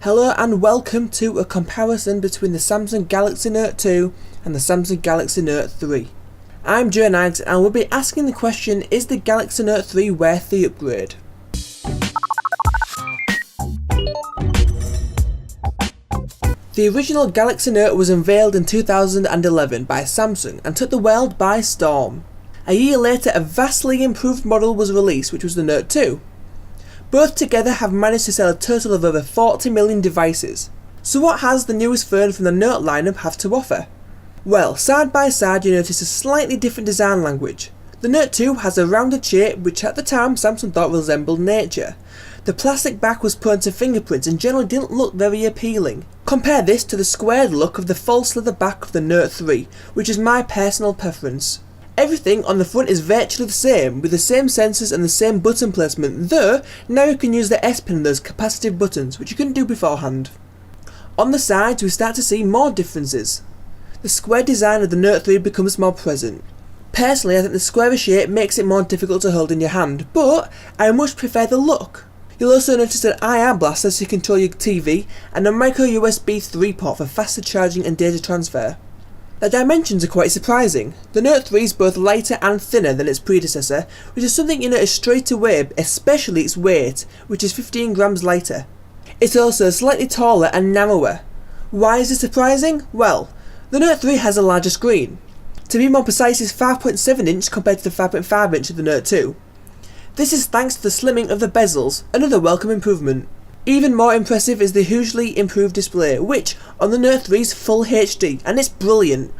Hello and welcome to a comparison between the Samsung Galaxy Note 2 and the Samsung Galaxy Note 3. I'm Joe Nags and we'll be asking the question, is the Galaxy Note 3 worth the upgrade? The original Galaxy Note was unveiled in 2011 by Samsung and took the world by storm. A year later, a vastly improved model was released, which was the Note 2. Both together have managed to sell a total of over 40 million devices. So what has the newest phone from the Note lineup have to offer? Well, side by side you notice a slightly different design language. The Note 2 has a rounded shape which at the time Samsung thought resembled nature. The plastic back was prone to fingerprints and generally didn't look very appealing. Compare this to the squared look of the false leather back of the Note 3, which is my personal preference. Everything on the front is virtually the same, with the same sensors and the same button placement, though now you can use the S Pen and those capacitive buttons, which you couldn't do beforehand. On the sides we start to see more differences. The square design of the Note 3 becomes more present. Personally, I think the square shape makes it more difficult to hold in your hand, but I much prefer the look. You'll also notice an IR blaster so you can control your TV, and a micro USB 3 port for faster charging and data transfer. The dimensions are quite surprising. The Note 3 is both lighter and thinner than its predecessor, which is something you notice straight away, especially its weight, which is 15 grams lighter. It's also slightly taller and narrower. Why is this surprising? Well, the Note 3 has a larger screen. To be more precise, it's 5.7 inch compared to the 5.5 inch of the Note 2. This is thanks to the slimming of the bezels, another welcome improvement. Even more impressive is the hugely improved display, which on the Note 3 is full HD, and it's brilliant.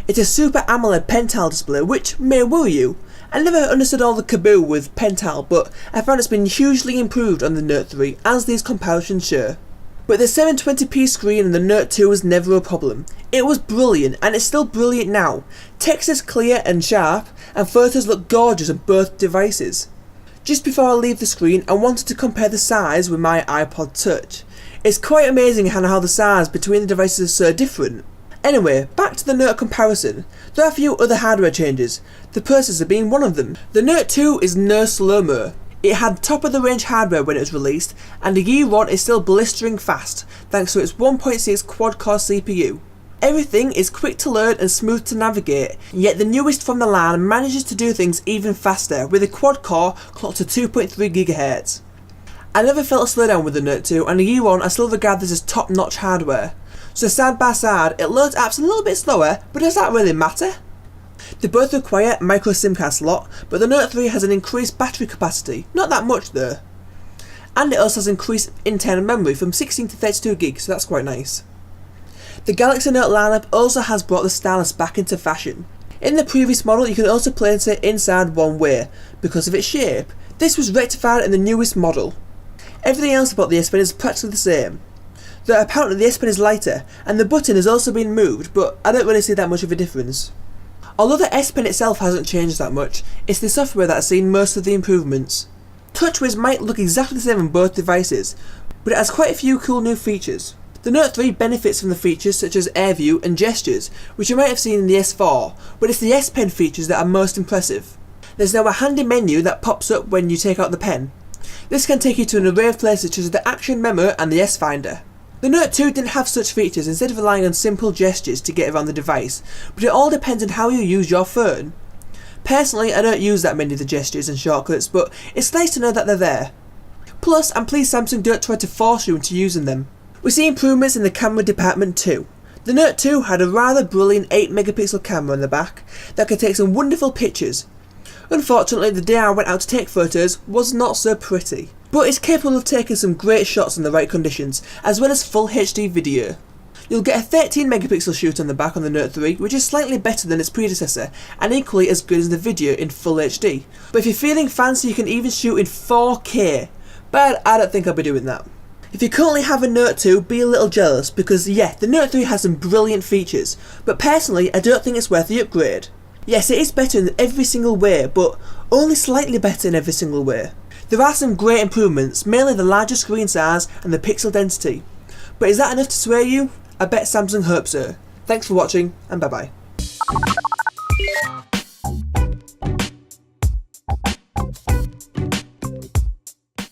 It's a Super AMOLED pen-tile display, which may worry you. I never understood all the kaboo with pen-tile, but I found it's been hugely improved on the Note 3, as these comparisons show. But the 720p screen on the Note 2 was never a problem. It was brilliant, and it's still brilliant now. Text is clear and sharp, and photos look gorgeous on both devices. Just before I leave the screen, I wanted to compare the size with my iPod Touch. It's quite amazing how the size between the devices is so different. Anyway, back to the Note comparison. There are a few other hardware changes, the processor being one of them. The Note 2 is no slow-mo. It had top of the range hardware when it was released, and a year on is still blistering fast thanks to its 1.6 quad-core CPU. Everything is quick to learn and smooth to navigate, yet the newest from the line manages to do things even faster with a quad core clocked to 2.3 GHz. I never felt a slowdown with the Note 2, and a year on I still regard this as top notch hardware. So side by side it loads apps a little bit slower, but does that really matter? They both require micro SIM card slot, but the Note 3 has an increased battery capacity, not that much though. And it also has increased internal memory from 16 to 32 gigs, so that's quite nice. The Galaxy Note lineup also has brought the stylus back into fashion. In the previous model you could also place it inside one way, because of its shape. This was rectified in the newest model. Everything else about the S Pen is practically the same, though apparently the S Pen is lighter, and the button has also been moved, but I don't really see that much of a difference. Although the S Pen itself hasn't changed that much, it's the software that has seen most of the improvements. TouchWiz might look exactly the same on both devices, but it has quite a few cool new features. The Note 3 benefits from the features such as Air View and gestures, which you might have seen in the S4, but it's the S Pen features that are most impressive. There's now a handy menu that pops up when you take out the pen. This can take you to an array of places such as the Action Memo and the S Finder. The Note 2 didn't have such features, instead of relying on simple gestures to get around the device, but it all depends on how you use your phone. Personally, I don't use that many of the gestures and shortcuts, but it's nice to know that they're there. Plus, I'm pleased Samsung don't try to force you into using them. We see improvements in the camera department too. The Note 2 had a rather brilliant 8 megapixel camera on the back that could take some wonderful pictures. Unfortunately, the day I went out to take photos was not so pretty, but it's capable of taking some great shots in the right conditions, as well as full HD video. You'll get a 13 megapixel shoot on the back on the Note 3, which is slightly better than its predecessor, and equally as good as the video in full HD. But if you're feeling fancy you can even shoot in 4K, but I don't think I'll be doing that. If you currently have a Note 2, be a little jealous, because yeah, the Note 3 has some brilliant features, but personally I don't think it's worth the upgrade. Yes, it is better in every single way, but only slightly better in every single way. There are some great improvements, mainly the larger screen size and the pixel density. But is that enough to sway you? I bet Samsung hopes so. Thanks for watching, and bye bye.